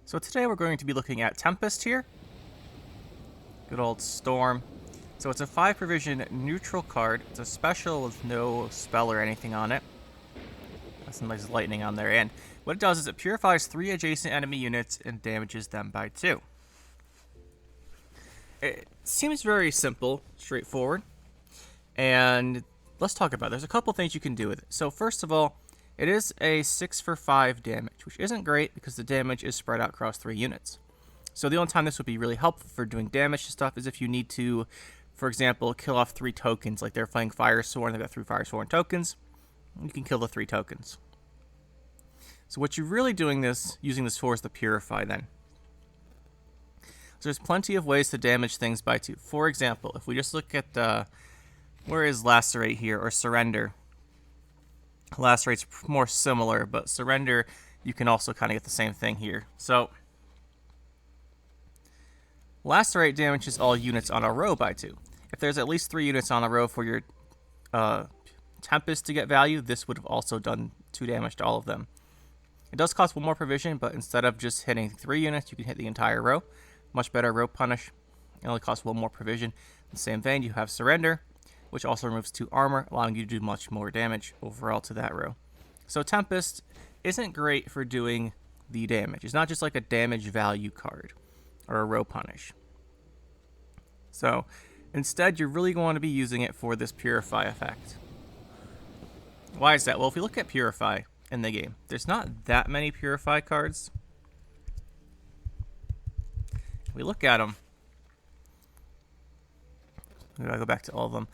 So today we're going to be looking at Tempest here. Good old Storm. So it's a 5 provision neutral card. It's a special with no spell or anything on it. That's some nice lightning on there. And what it does is it purifies 3 adjacent enemy units and damages them by 2. It seems very simple, straightforward. And let's talk about it. There's a couple things you can do with it. So first of all, it is a 6 for 5 damage, which isn't great because the damage is spread out across 3 units. So the only time this would be really helpful for doing damage to stuff is if you need to, for example, kill off 3 tokens. Like they're playing Fire Sword and they've got 3 Fire Sword tokens. You can kill the 3 tokens. So what you're really using this for is the Purify then. So there's plenty of ways to damage things by 2. For example, if we just look at, where is Lacerate here, or Surrender? Lacerate's more similar, but Surrender, you can also kind of get the same thing here. So, Lacerate damages all units on a row by 2. If there's at least 3 units on a row for your Tempest to get value, this would have also done 2 damage to all of them. It does cost 1 more provision, but instead of just hitting 3 units, you can hit the entire row. Much better row punish. It only costs 1 more provision. In the same vein, you have Surrender, which also removes 2 armor, allowing you to do much more damage overall to that row. So Tempest isn't great for doing the damage. It's not just like a damage value card or a row punish. So instead, you're really going to be using it for this Purify effect. Why is that? Well, if we look at Purify in the game, there's not that many Purify cards. If we look at them, I'm gonna go back to all of them.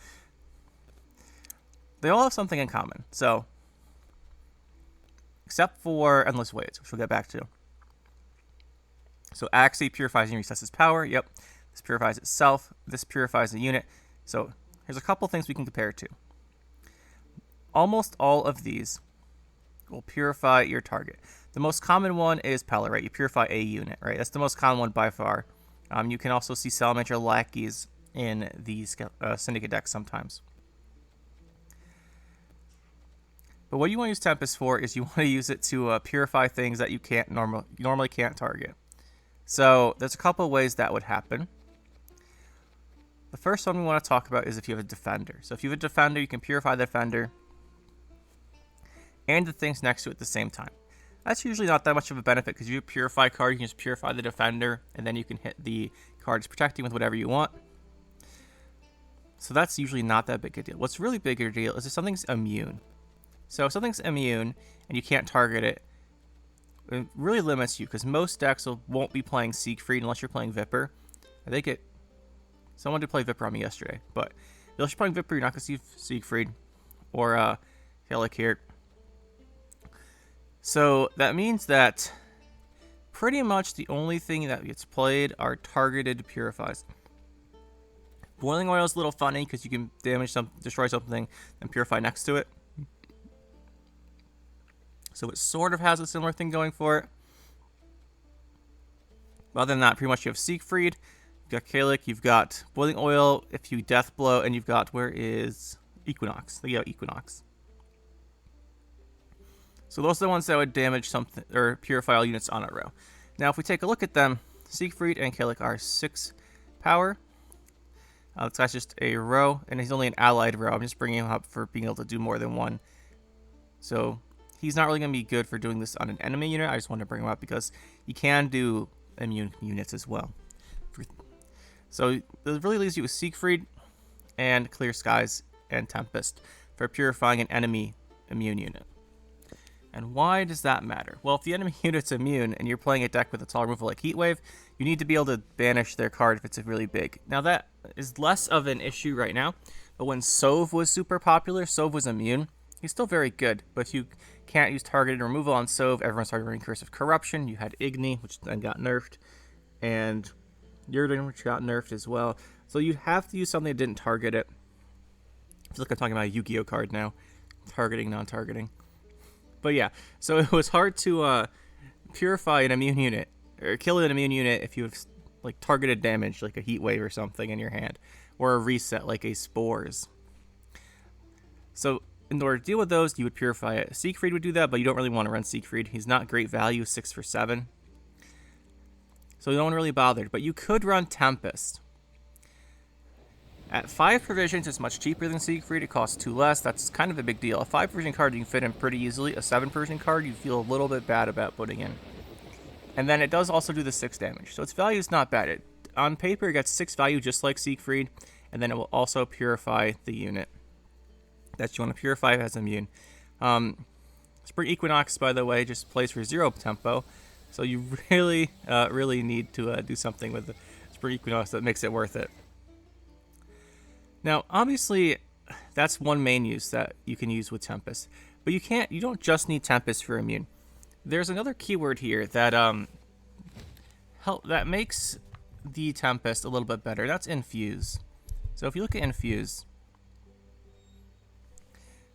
They all have something in common. So, except for Endless Waves, which we'll get back to. So, Axii purifies and resets power. Yep. This purifies itself. This purifies a unit. So, here's a couple things we can compare it to. Almost all of these will purify your target. The most common one is Pella, right? You purify a unit, right? That's the most common one by far. You can also see Salamander Lackeys in these Syndicate decks sometimes. But what you want to use Tempest for is you want to use it to purify things that you normally can't target. So there's a couple of ways that would happen. The first one we want to talk about is if you have a Defender. So if you have a Defender, you can purify the Defender and the things next to it at the same time. That's usually not that much of a benefit because you have a Purify card, you can just purify the Defender, and then you can hit the cards protecting with whatever you want. So that's usually not that big a deal. What's really bigger deal is if something's immune. So if something's immune and you can't target it, it really limits you because most decks won't be playing Siegfried unless you're playing Viper. I think someone did play Viper on me yesterday, but unless you're playing Viper, you're not going to see Siegfried or Helic here. So that means that pretty much the only thing that gets played are targeted purifies. Boiling Oil is a little funny because you can destroy something, and purify next to it. So it sort of has a similar thing going for it. Other than that, pretty much you have Siegfried, you've got Kalik, you've got Boiling Oil, if you Death Blow, and you've got, where is Equinox? There you go, Equinox. So those are the ones that would damage something, or purify all units on a row. Now if we take a look at them, Siegfried and Kalik are 6 power. This guy's just a row, and he's only an allied row. I'm just bringing him up for being able to do more than one. So he's not really going to be good for doing this on an enemy unit. I just wanted to bring him up because he can do immune units as well. So it really leaves you with Siegfried and Clear Skies and Tempest for purifying an enemy immune unit. And why does that matter? Well, if the enemy unit's immune and you're playing a deck with a tall removal like Heatwave, you need to be able to banish their card if it's really big. Now that is less of an issue right now, but when Sov was super popular, Sov was immune. He's still very good, but if you can't use targeted removal on Sov, everyone started running Curse of Corruption. You had Igni, which then got nerfed, and Yrden, which got nerfed as well. So you have to use something that didn't target it. I feel like I'm talking about a Yu-Gi-Oh card now. Targeting, non-targeting. But yeah, so it was hard to purify an immune unit, or kill an immune unit if you have like targeted damage, like a Heat Wave or something in your hand, or a reset like a Spores. So in order to deal with those, you would purify it. Siegfried would do that, but you don't really want to run Siegfried. He's not great value, 6 for 7. so no one really bothered. But you could run Tempest. At 5 provisions, it's much cheaper than Siegfried. It costs 2 less. That's kind of a big deal. A 5 provision card you can fit in pretty easily. A 7 provision card you feel a little bit bad about putting in. And then it does also do the 6 damage. So its value is not bad. On paper, it gets 6 value just like Siegfried. And then it will also purify the unit that you want to purify as immune. Spring Equinox, by the way, just plays for 0 tempo. So you really, really need to do something with the Spring Equinox that makes it worth it. Now, obviously, that's one main use that you can use with Tempest. But you don't just need Tempest for immune. There's another keyword here that that makes the Tempest a little bit better. That's infuse. So if you look at infuse,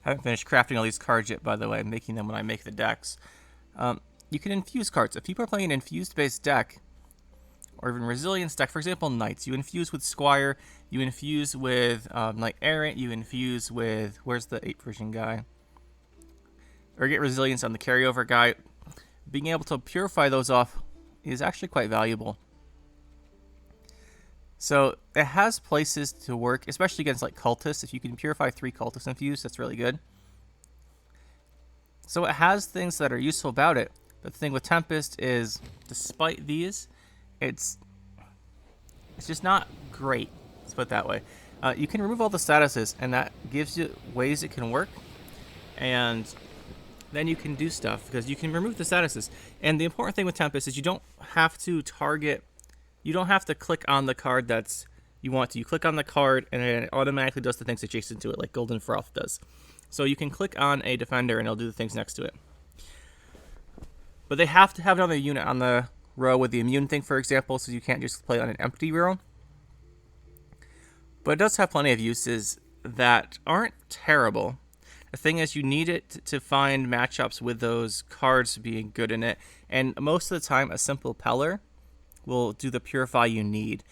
I haven't finished crafting all these cards yet, by the way. I'm making them when I make the decks. You can infuse cards. If people are playing an infused-based deck, or even resilience deck, for example, Knights, you infuse with Squire, you infuse with Knight Errant, you infuse with, where's the 8 version guy? Or get resilience on the carryover guy. Being able to purify those off is actually quite valuable. So it has places to work, especially against like cultists. If you can purify 3 cultists infused, that's really good. So it has things that are useful about it. But the thing with Tempest is, despite these, it's just not great. Let's put it that way. You can remove all the statuses, and that gives you ways it can work. And then you can do stuff, because you can remove the statuses. And the important thing with Tempest is you don't have to target... You don't have to click on the card that's you want to. You click on the card, and it automatically does the things adjacent to it, like Golden Froth does. So you can click on a defender, and it'll do the things next to it. But they have to have another unit on the row with the immune thing, for example, so you can't just play on an empty row. But it does have plenty of uses that aren't terrible. The thing is, you need it to find matchups with those cards being good in it, and most of the time, a simple Peller will do the purify you need.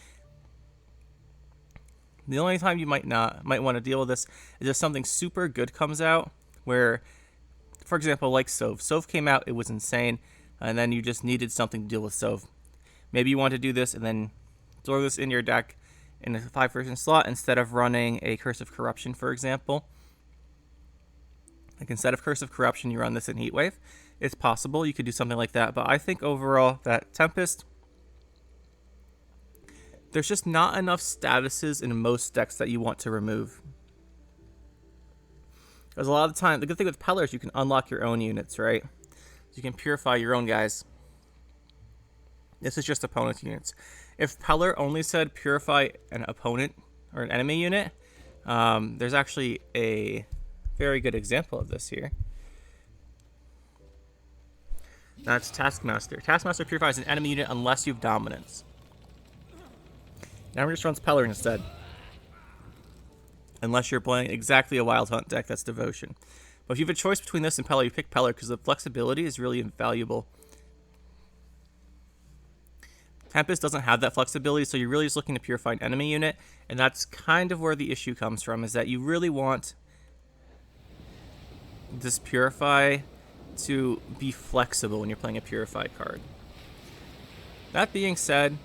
The only time you might want to deal with this is if something super good comes out, where, for example, like Sov. Sov came out, it was insane, and then you just needed something to deal with Sov. Maybe you want to do this and then throw this in your deck in a 5 version slot instead of running a Curse of Corruption, for example. Like instead of Curse of Corruption, you run this in Heatwave. It's possible you could do something like that, but I think overall that Tempest, there's just not enough statuses in most decks that you want to remove. Because a lot of the time, the good thing with Peller is you can unlock your own units, right? You can purify your own guys. This is just opponent units. If Peller only said purify an opponent or an enemy unit, there's actually a very good example of this here. That's Taskmaster. Taskmaster purifies an enemy unit unless you have dominance. Now just runs Peller instead. Unless you're playing exactly a Wild Hunt deck, that's Devotion. But if you have a choice between this and Peller, you pick Peller because the flexibility is really invaluable. Tempest doesn't have that flexibility, so you're really just looking to purify an enemy unit, and that's kind of where the issue comes from, is that you really want this Purify to be flexible when you're playing a Purified card. That being said,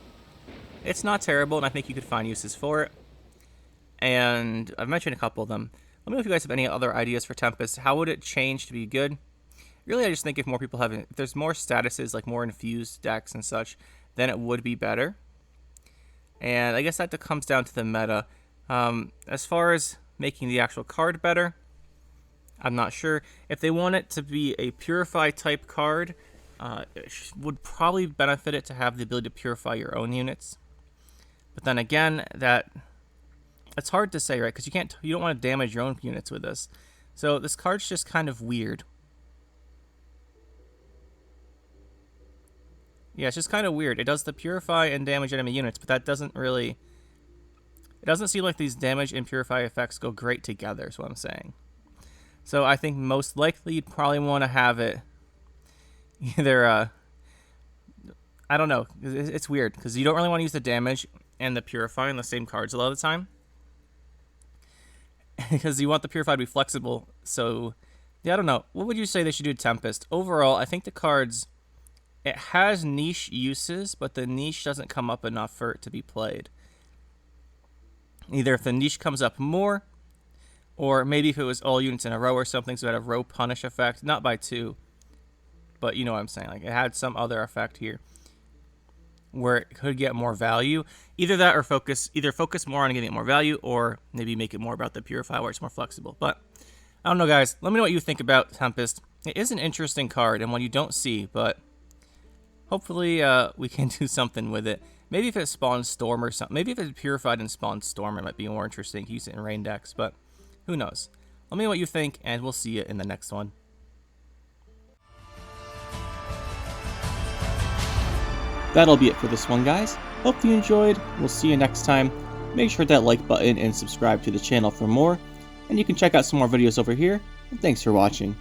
it's not terrible, and I think you could find uses for it. And I've mentioned a couple of them. Let me know if you guys have any other ideas for Tempest. How would it change to be good? Really, I just think if more people have, if there's more statuses, like more infused decks and such, then it would be better. And I guess that comes down to the meta. As far as making the actual card better, I'm not sure. If they want it to be a Purify type card, it would probably benefit it to have the ability to purify your own units. But then again, it's hard to say, right? Because you don't want to damage your own units with this. So this card's just kind of weird. Yeah, it's just kind of weird. It does the purify and damage enemy units, but that doesn't really... It doesn't seem like these damage and purify effects go great together, is what I'm saying. So I think most likely you'd probably want to have it either... I don't know. It's weird, because you don't really want to use the damage and the purify in the same cards a lot of the time. Because you want the purify to be flexible. So, yeah, I don't know. What would you say they should do to Tempest? Overall, I think the cards It has niche uses, but the niche doesn't come up enough for it to be played. Either if the niche comes up more, or maybe if it was all units in a row or something, so it had a row punish effect, not by 2, but you know what I'm saying. Like, it had some other effect here where it could get more value. Either that or focus more on getting it more value, or maybe make it more about the purify where it's more flexible. But I don't know, guys. Let me know what you think about Tempest. It is an interesting card and one you don't see, but hopefully we can do something with it. Maybe if it spawns Storm or something. Maybe if it's purified and spawns Storm, it might be more interesting. Use it in rain decks, but who knows. Let me know what you think, and we'll see you in the next one. That'll be it for this one, guys. Hope you enjoyed. We'll see you next time. Make sure to hit that like button and subscribe to the channel for more. And you can check out some more videos over here. And thanks for watching.